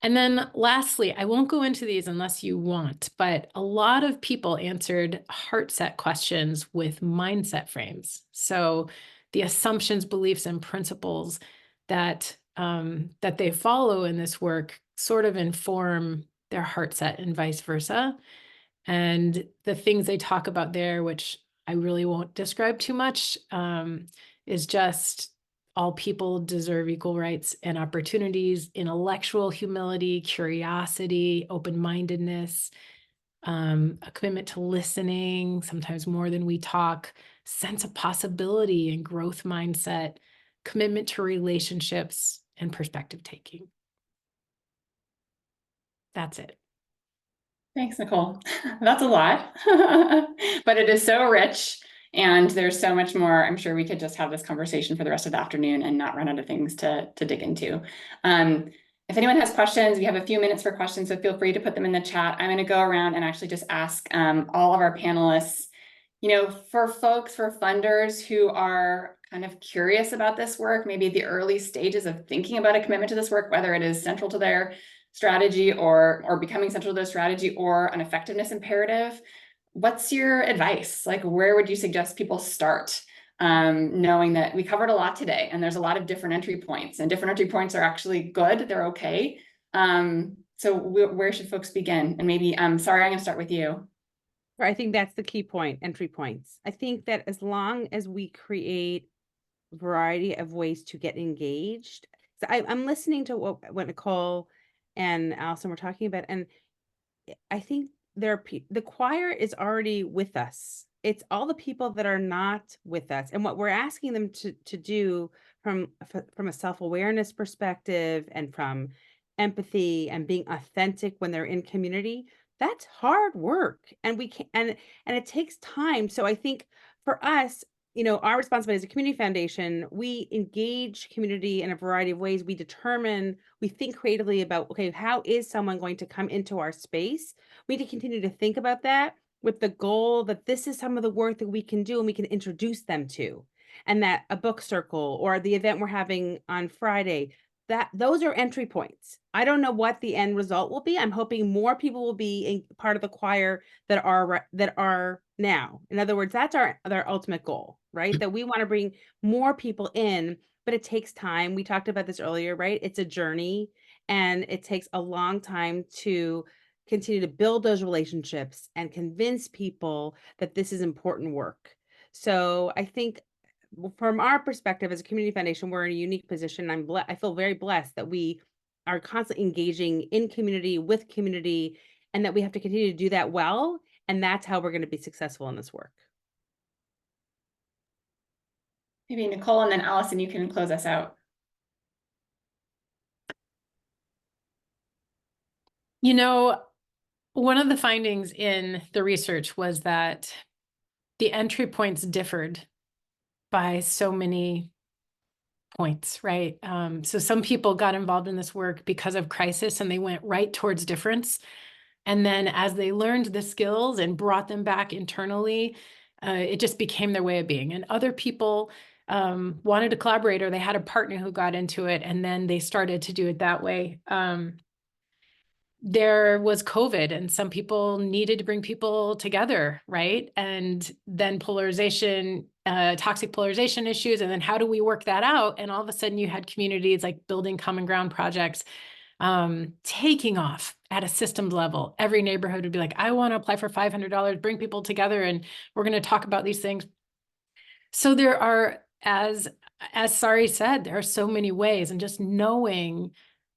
And then lastly, I won't go into these unless you want, but a lot of people answered Heartset questions with mindset frames. So the assumptions, beliefs, and principles that they follow in this work sort of inform their Heartset and vice versa. And the things they talk about there, which I really won't describe too much, is just all people deserve equal rights and opportunities, intellectual humility, curiosity, open-mindedness, a commitment to listening, sometimes more than we talk, sense of possibility and growth mindset, commitment to relationships, and perspective taking. That's it. Thanks, Nicole. That's a lot, but it is so rich. And there's so much more. I'm sure we could just have this conversation for the rest of the afternoon and not run out of things to dig into. If anyone has questions, we have a few minutes for questions, so feel free to put them in the chat. I'm going to go around and actually just ask all of our panelists, for funders who are kind of curious about this work, maybe the early stages of thinking about a commitment to this work, whether it is central to their strategy or becoming central to their strategy or an effectiveness imperative. What's your advice? Like, where would you suggest people start? Knowing that we covered a lot today and there's a lot of different entry points, and different entry points are actually good. They're okay. So where should folks begin? And maybe, sorry, I'm going to start with you. I think that's the key point, entry points. I think that as long as we create a variety of ways to get engaged, so I'm listening to what Nicole and Allison were talking about, and I think the choir is already with us. It's all the people that are not with us, and what we're asking them to do from a self-awareness perspective and from empathy and being authentic when they're in community. That's hard work, and we can and it takes time. So I think for us, our responsibility as a community foundation, we engage community in a variety of ways. We think creatively about, okay, how is someone going to come into our space? We need to continue to think about that with the goal that this is some of the work that we can do and we can introduce them to. and that a book circle or the event we're having on Friday, that those are entry points. I don't know what the end result will be. I'm hoping more people will be in part of the choir that are now. In other words, that's our ultimate goal, right? That we want to bring more people in, but it takes time. We talked about this earlier, right? It's a journey, and it takes a long time to continue to build those relationships and convince people that this is important work. So I think from our perspective as a community foundation, we're in a unique position. I feel very blessed that we are constantly engaging in community with community, and that we have to continue to do that well. And that's how we're going to be successful in this work. Maybe Nicole, and then Allison, you can close us out. You know, one of the findings in the research was that the entry points differed by so many points, right? So some people got involved in this work because of crisis and they went right towards difference. And then as they learned the skills and brought them back internally, it just became their way of being. And other people wanted to collaborate, or they had a partner who got into it, and then they started to do it that way. There was COVID, and some people needed to bring people together, right? And then polarization, toxic polarization issues, and then how do we work that out? And all of a sudden you had communities like building common ground projects taking off at a systems level. Every neighborhood would be like, I want to apply for $500, bring people together, and we're going to talk about these things. So there are, as Sari said, there are so many ways, and just knowing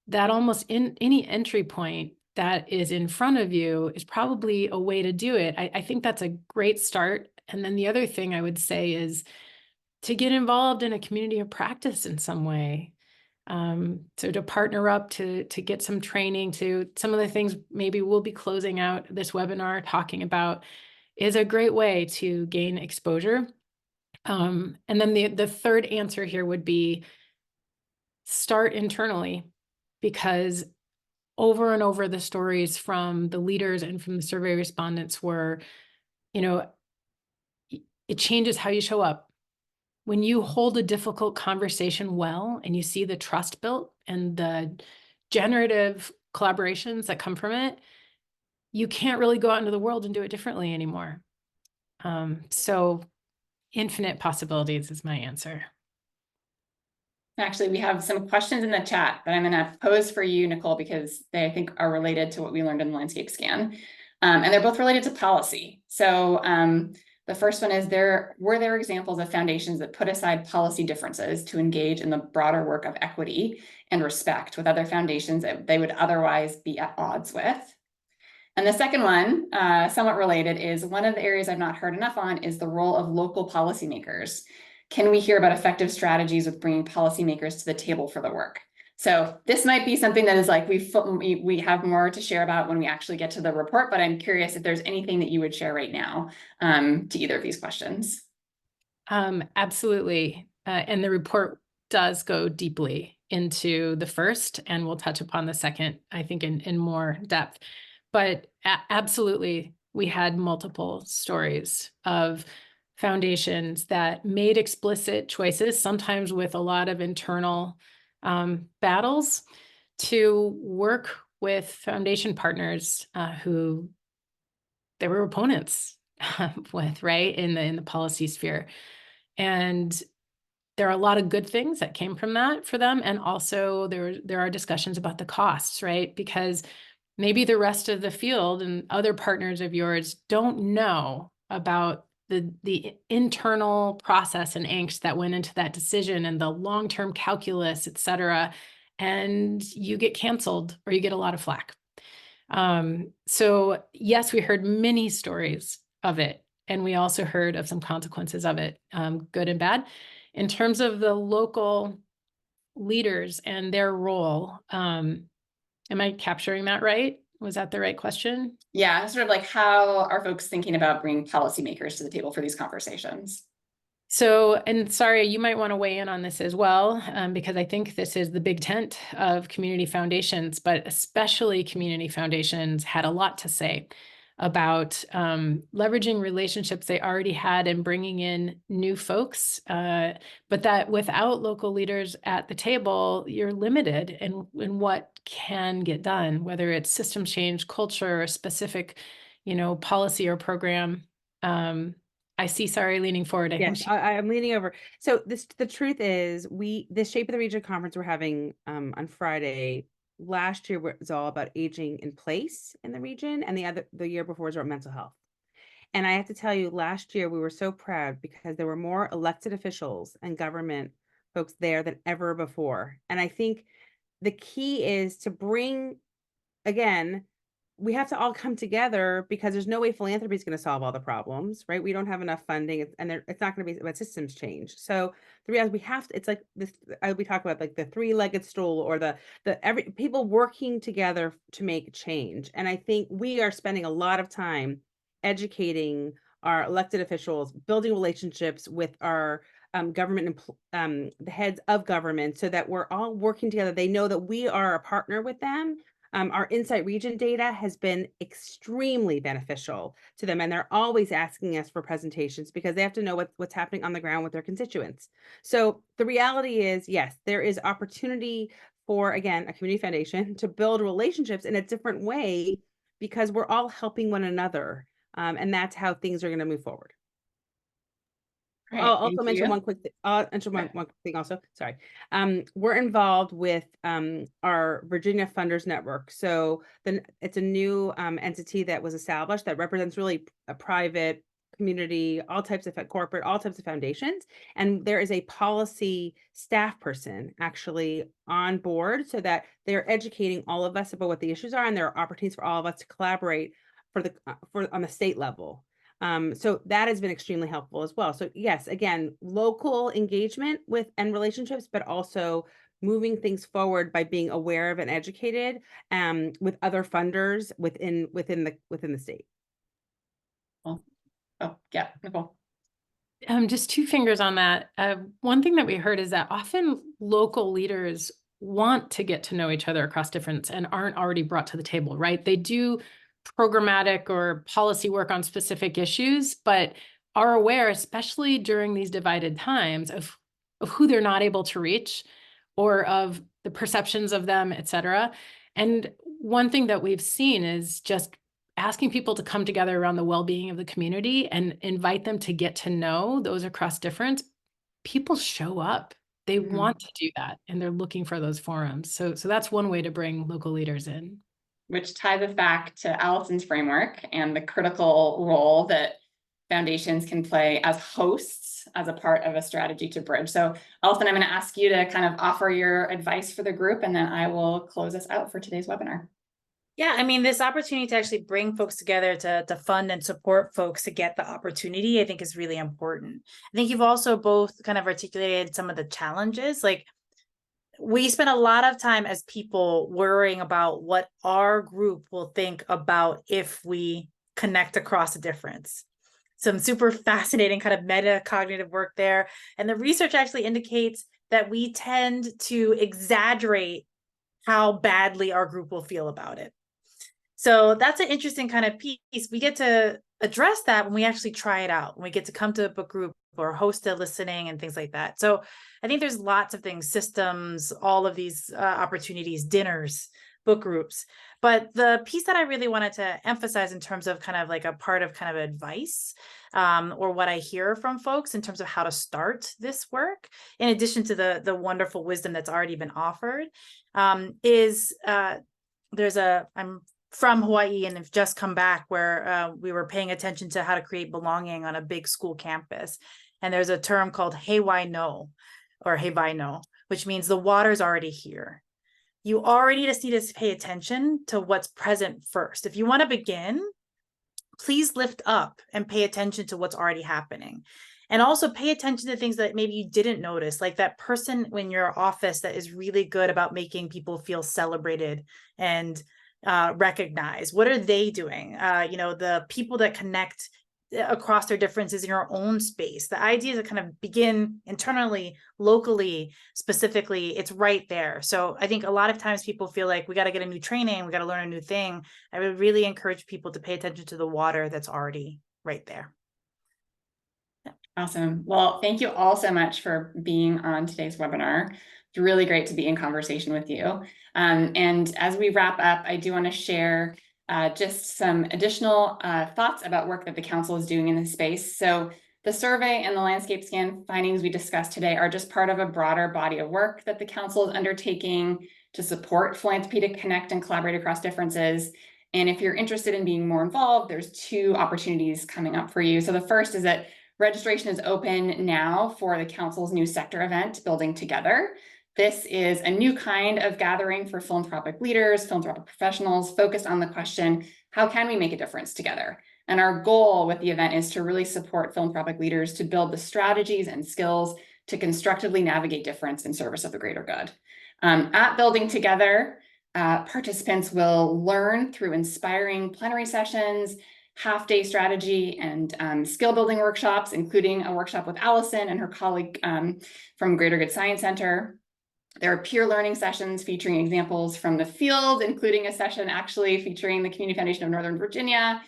that almost in any entry point that is in front of you is probably a way to do it. I think that's a great start. And then the other thing I would say is to get involved in a community of practice in some way. So to partner up, to get some training, to some of the things maybe we'll be closing out this webinar talking about is a great way to gain exposure. And then the third answer here would be start internally, because over and over the stories from the leaders and from the survey respondents were, you know, it changes how you show up. When you hold a difficult conversation well and you see the trust built and the generative collaborations that come from it, you can't really go out into the world and do it differently anymore. So infinite possibilities is my answer. Actually, we have some questions in the chat that I'm going to pose for you, Nicole, because they, I think, are related to what we learned in the landscape scan. And they're both related to policy. So the first one is, were there examples of foundations that put aside policy differences to engage in the broader work of equity and respect with other foundations that they would otherwise be at odds with? And the second one, somewhat related, is one of the areas I've not heard enough on is the role of local policymakers. Can we hear about effective strategies with bringing policymakers to the table for the work? So this might be something that is like we have more to share about when we actually get to the report, but I'm curious if there's anything that you would share right now to either of these questions. Absolutely. And the report does go deeply into the first, and we'll touch upon the second, I think, in more depth. But absolutely, we had multiple stories of foundations that made explicit choices, sometimes with a lot of internal battles, to work with foundation partners who they were opponents with, right, in the policy sphere. And there are a lot of good things that came from that for them. And also there are discussions about the costs, right? Because maybe the rest of the field and other partners of yours don't know about the internal process and angst that went into that decision and the long-term calculus, et cetera. And you get canceled or you get a lot of flack. So yes, we heard many stories of it. And we also heard of some consequences of it, good and bad. In terms of the local leaders and their role, am I capturing that right? Was that the right question? Yeah, sort of like, how are folks thinking about bringing policymakers to the table for these conversations? So, and sorry, you might want to weigh in on this as well, because I think this is the big tent of community foundations, but especially community foundations had a lot to say. about leveraging relationships they already had and bringing in new folks, but that without local leaders at the table, you're limited in what can get done, whether it's system change, culture, or specific, policy or program. I see Sari leaning forward. I think Yes, I'm leaning over. So the truth is, this Shape of the Region conference we're having on Friday. Last year was all about aging in place in the region, and the year before was about mental health. And I have to tell you, last year we were so proud because there were more elected officials and government folks there than ever before. And I think the key is to bring, again, we have to all come together because there's no way philanthropy is going to solve all the problems, right? We don't have enough funding, and it's not going to be about systems change. So the reality, we have to, it's like this, we talk about like the three-legged stool, or the people working together to make change. And I think we are spending a lot of time educating our elected officials, building relationships with our government and the heads of government, so that we're all working together. They know that we are a partner with them. Our Insight Region data has been extremely beneficial to them, and they're always asking us for presentations because they have to know what's happening on the ground with their constituents. So the reality is, yes, there is opportunity for, again, a community foundation to build relationships in a different way because we're all helping one another, and that's how things are going to move forward. Great, I'll also thank mention you. one quick one thing also. Sorry. We're involved with our Virginia Funders Network. So it's a new entity that was established that represents really a private, community, all types of corporate, all types of foundations. And there is a policy staff person actually on board so that they're educating all of us about what the issues are, and there are opportunities for all of us to collaborate on the state level. So that has been extremely helpful as well. So yes, again, local engagement and relationships, but also moving things forward by being aware of and educated with other funders within the state. Well, oh yeah, Nicole. Just two fingers on that. One thing that we heard is that often local leaders want to get to know each other across difference and aren't already brought to the table, right? They do programmatic or policy work on specific issues, but are aware, especially during these divided times, of who they're not able to reach or of the perceptions of them, et cetera. And one thing that we've seen is just asking people to come together around the well-being of the community and invite them to get to know those across difference. People show up. They want to do that, and they're looking for those forums. So that's one way to bring local leaders in. Which ties us back to Allison's framework and the critical role that foundations can play as hosts as a part of a strategy to bridge. So Allison, I'm going to ask you to kind of offer your advice for the group, and then I will close us out for today's webinar. Yeah, I mean, this opportunity to actually bring folks together to fund and support folks to get the opportunity, I think is really important. I think you've also both kind of articulated some of the challenges. Like, we spend a lot of time as people worrying about what our group will think about if we connect across a difference. Some super fascinating kind of metacognitive work there. And the research actually indicates that we tend to exaggerate how badly our group will feel about it. So that's an interesting kind of piece. We get to address that when we actually try it out, when we get to come to a book group or host a listening and things like that. So I think there's lots of things, systems, all of these opportunities, dinners, book groups. But the piece that I really wanted to emphasize in terms of kind of like a part of kind of advice or what I hear from folks in terms of how to start this work, in addition to the wonderful wisdom that's already been offered, is I'm from Hawaii and have just come back, where we were paying attention to how to create belonging on a big school campus. And there's a term called hey, why no, or hey, why no, which means the water's already here. You already just need to pay attention to what's present first. If you want to begin, please lift up and pay attention to what's already happening. And also pay attention to things that maybe you didn't notice, like that person in your office that is really good about making people feel celebrated and recognize. What are they doing? The people that connect across their differences in your own space. The idea to kind of begin internally, locally, specifically, it's right there. So I think a lot of times people feel like we got to get a new training, we got to learn a new thing. I would really encourage people to pay attention to the water that's already right there. Awesome. Well, thank you all so much for being on today's webinar. It's really great to be in conversation with you. And as we wrap up, I do want to share just some additional thoughts about work that the council is doing in this space. So the survey and the landscape scan findings we discussed today are just part of a broader body of work that the council is undertaking to support philanthropy to connect and collaborate across differences. And if you're interested in being more involved, there's 2 opportunities coming up for you. So the first is that registration is open now for the council's new sector event, Building Together. This is a new kind of gathering for philanthropic leaders, philanthropic professionals focused on the question, how can we make a difference together? And our goal with the event is to really support philanthropic leaders to build the strategies and skills to constructively navigate difference in service of the greater good. At Building Together, participants will learn through inspiring plenary sessions, half-day strategy and skill building workshops, including a workshop with Allison and her colleague from Greater Good Science Center. There are peer learning sessions featuring examples from the field, including a session actually featuring the Community Foundation of Northern Virginia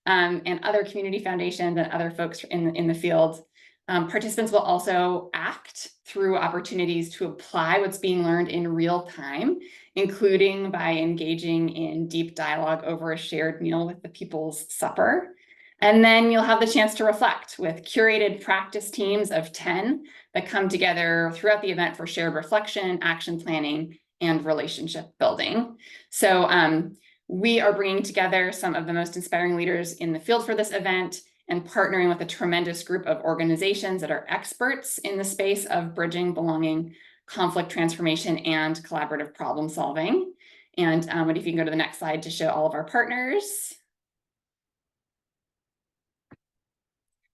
and other community foundations and other folks in the field. Participants will also act through opportunities to apply what's being learned in real time, including by engaging in deep dialogue over a shared meal with the People's Supper. And then you'll have the chance to reflect with curated practice teams of 10 that come together throughout the event for shared reflection, action planning, and relationship building. So we are bringing together some of the most inspiring leaders in the field for this event and partnering with a tremendous group of organizations that are experts in the space of bridging, belonging, conflict transformation, and collaborative problem solving. And if you can go to the next slide to show all of our partners.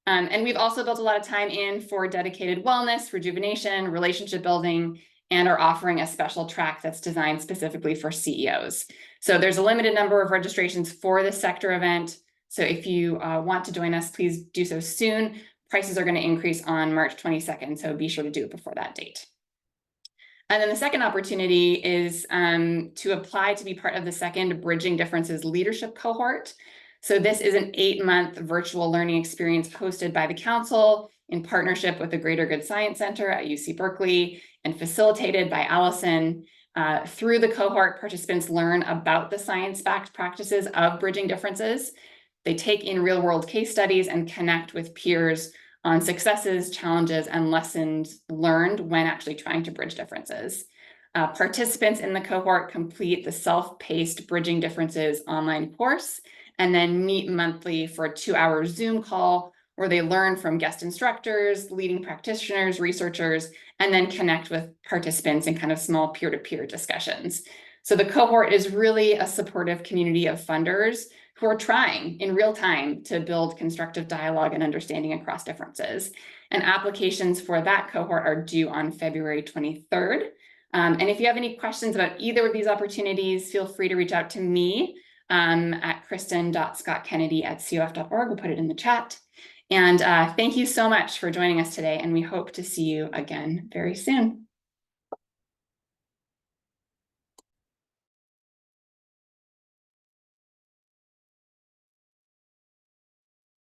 And we've also built a lot of time in for dedicated wellness, rejuvenation, relationship building, and are offering a special track that's designed specifically for CEOs. So there's a limited number of registrations for this sector event. So if you want to join us, please do so soon. Prices are going to increase on March 22nd, so be sure to do it before that date. And then the second opportunity is to apply to be part of the second Bridging Differences leadership cohort. So this is an 8-month virtual learning experience hosted by the council in partnership with the Greater Good Science Center at UC Berkeley and facilitated by Allison. Through the cohort, participants learn about the science-backed practices of bridging differences. They take in real-world case studies and connect with peers on successes, challenges, and lessons learned when actually trying to bridge differences. Participants in the cohort complete the self-paced Bridging Differences online course and then meet monthly for a 2-hour Zoom call where they learn from guest instructors, leading practitioners, researchers, and then connect with participants in kind of small peer-to-peer discussions. So the cohort is really a supportive community of funders who are trying in real time to build constructive dialogue and understanding across differences. And applications for that cohort are due on February 23rd. And if you have any questions about either of these opportunities, feel free to reach out to me at kristen.scottkennedy@cof.org. We'll put it in the chat. And thank you so much for joining us today, and we hope to see you again very soon.